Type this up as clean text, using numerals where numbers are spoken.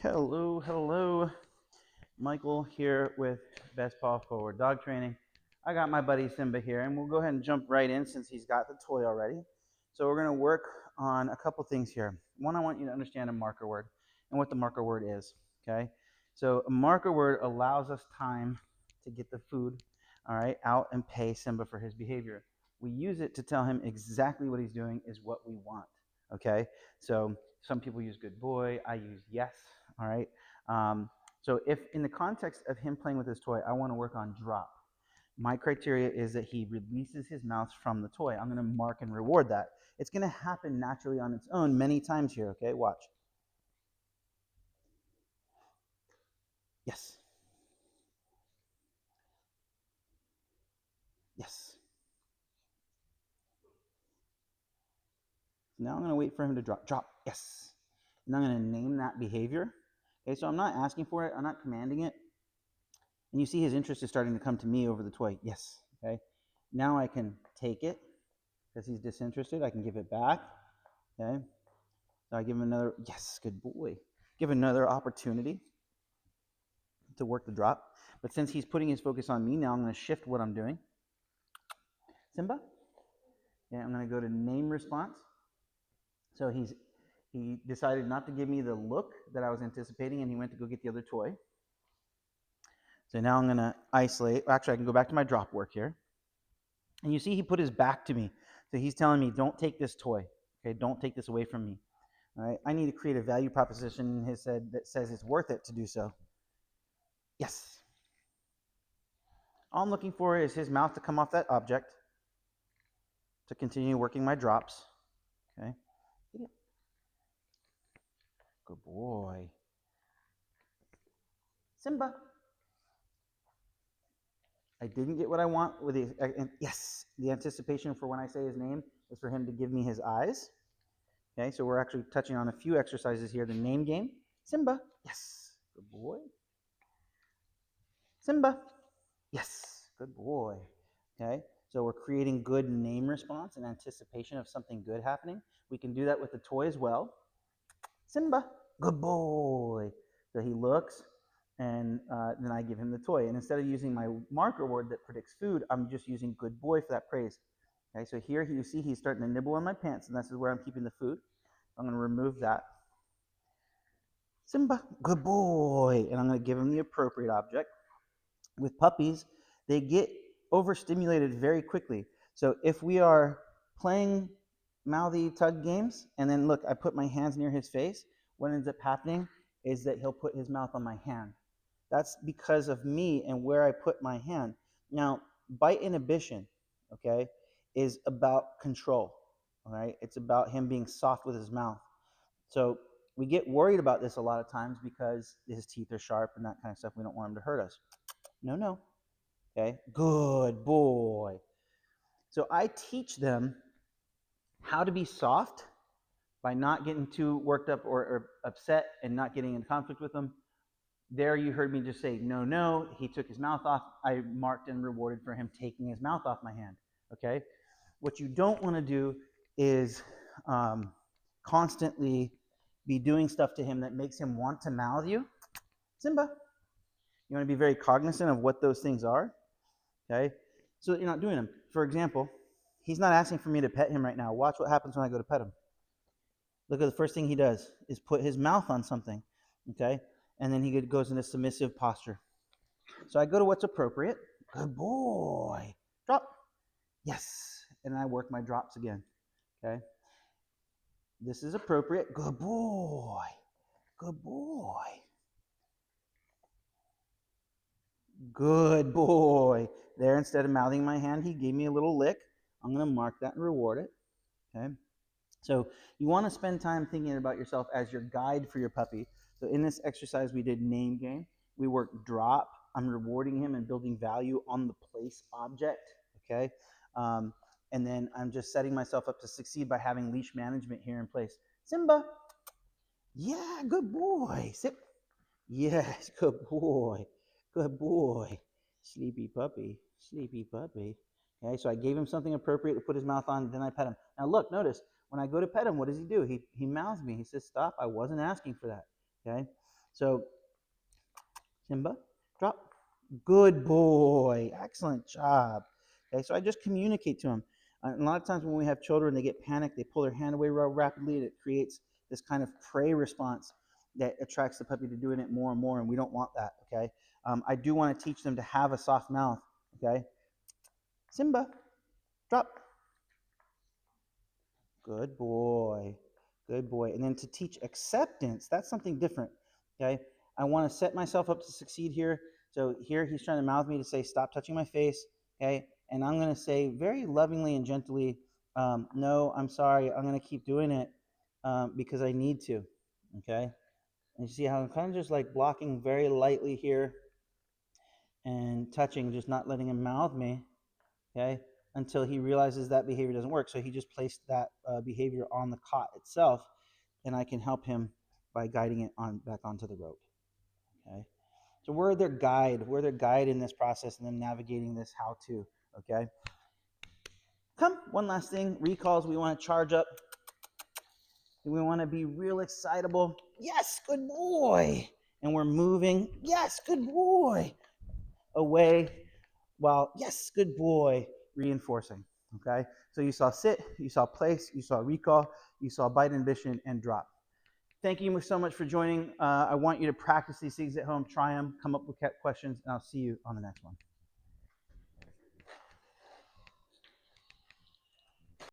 Hello, hello. Michael here with Best Paw Forward Dog Training. I got my buddy Simba here, and we'll go ahead and jump right in since he's got the toy already. So we're going to work on a couple things here. One, I want you to understand a marker word and what the marker word is, okay? So a marker word allows us time to get the food, all right, out and pay Simba for his behavior. We use it to tell him exactly what he's doing is what we want, okay? So some people use good boy, I use yes, all right? So if in the context of him playing with his toy, I want to work on drop. My criteria is that he releases his mouth from the toy. I'm going to mark and reward that. It's going to happen naturally on its own many times here, okay? Watch. Yes. Yes. Now I'm going to wait for him to drop. Drop. Yes. And I'm going to name that behavior. Okay, so I'm not asking for it. I'm not commanding it. And you see his interest is starting to come to me over the toy. Yes. Okay. Now I can take it because he's disinterested. I can give it back. Okay. So I give him another, yes, good boy. Give another opportunity to work the drop. But since he's putting his focus on me, now I'm going to shift what I'm doing. Simba. Yeah, I'm going to go to name response. So he decided not to give me the look that I was anticipating, and he went to go get the other toy. So now I'm going to isolate. Actually, I can go back to my drop work here. And you see he put his back to me. So he's telling me, don't take this toy. Okay, don't take this away from me. All right, I need to create a value proposition in his head that says it's worth it to do so. Yes. All I'm looking for is his mouth to come off that object to continue working my drops. Okay. Good boy. Simba. I didn't get what I want with the, yes, the anticipation for when I say his name is for him to give me his eyes. Okay, so we're actually touching on a few exercises here. The name game. Simba. Yes. Good boy. Simba. Yes. Good boy. Okay, so we're creating good name response and anticipation of something good happening. We can do that with the toy as well. Simba. Good boy. So he looks, and then I give him the toy. And instead of using my marker word that predicts food, I'm just using good boy for that praise. Okay, so here you see he's starting to nibble on my pants, and this is where I'm keeping the food. I'm going to remove that. Simba, good boy. And I'm going to give him the appropriate object. With puppies, they get overstimulated very quickly. So if we are playing mouthy tug games, and then look, I put my hands near his face, what ends up happening is that he'll put his mouth on my hand. That's because of me and where I put my hand. Now, bite inhibition, okay, is about control, all right? It's about him being soft with his mouth. So we get worried about this a lot of times because his teeth are sharp and that kind of stuff. We don't want him to hurt us. No, no. Okay, good boy. So I teach them how to be soft by not getting too worked up or upset and not getting in conflict with them. There you heard me just say, no, no. He took his mouth off. I marked and rewarded for him taking his mouth off my hand. Okay? What you don't want to do is constantly be doing stuff to him that makes him want to mouth you. Simba. You want to be very cognizant of what those things are. Okay? So that you're not doing them. For example, he's not asking for me to pet him right now. Watch what happens when I go to pet him. Look at the first thing he does is put his mouth on something. Okay? And then he goes into submissive posture. So I go to what's appropriate. Good boy. Drop. Yes. And I work my drops again. Okay? This is appropriate. Good boy. Good boy. Good boy. There, instead of mouthing my hand, he gave me a little lick. I'm going to mark that and reward it. Okay? So you want to spend time thinking about yourself as your guide for your puppy. So in this exercise, we did name game. We worked drop. I'm rewarding him and building value on the place object. Okay? And then I'm just setting myself up to succeed by having leash management here in place. Simba. Yeah, good boy. Sit. Yes, good boy. Good boy. Sleepy puppy. Sleepy puppy. Okay, so I gave him something appropriate to put his mouth on, then I pet him. Now look, notice, when I go to pet him, what does he do? He mouths me. He says, stop, I wasn't asking for that. Okay? So Simba, drop. Good boy. Excellent job. Okay, so I just communicate to him. A lot of times when we have children, they get panicked, they pull their hand away real rapidly, and it creates this kind of prey response that attracts the puppy to doing it more and more, and we don't want that, okay? I do want to teach them to have a soft mouth, okay? Simba, drop. Good boy. Good boy. And then to teach acceptance, that's something different. Okay. I want to set myself up to succeed here. So here he's trying to mouth me to say, stop touching my face. Okay. And I'm going to say very lovingly and gently, no, I'm sorry. I'm going to keep doing it because I need to. Okay. And you see how I'm kind of just like blocking very lightly here and touching, just not letting him mouth me. Okay, until he realizes that behavior doesn't work. So he just placed that behavior on the cot itself, and I can help him by guiding it on back onto the rope. Okay, so we're their guide. We're their guide in this process and then navigating this how-to. Okay, come, one last thing, recalls. We want to charge up. We want to be real excitable. Yes, good boy. And we're moving. Yes, good boy. Away. While, yes, good boy, reinforcing, okay? So you saw sit, you saw place, you saw recall, you saw bite, ambition, and drop. Thank you so much for joining. I want you to practice these things at home, try them, come up with questions, and I'll see you on the next one.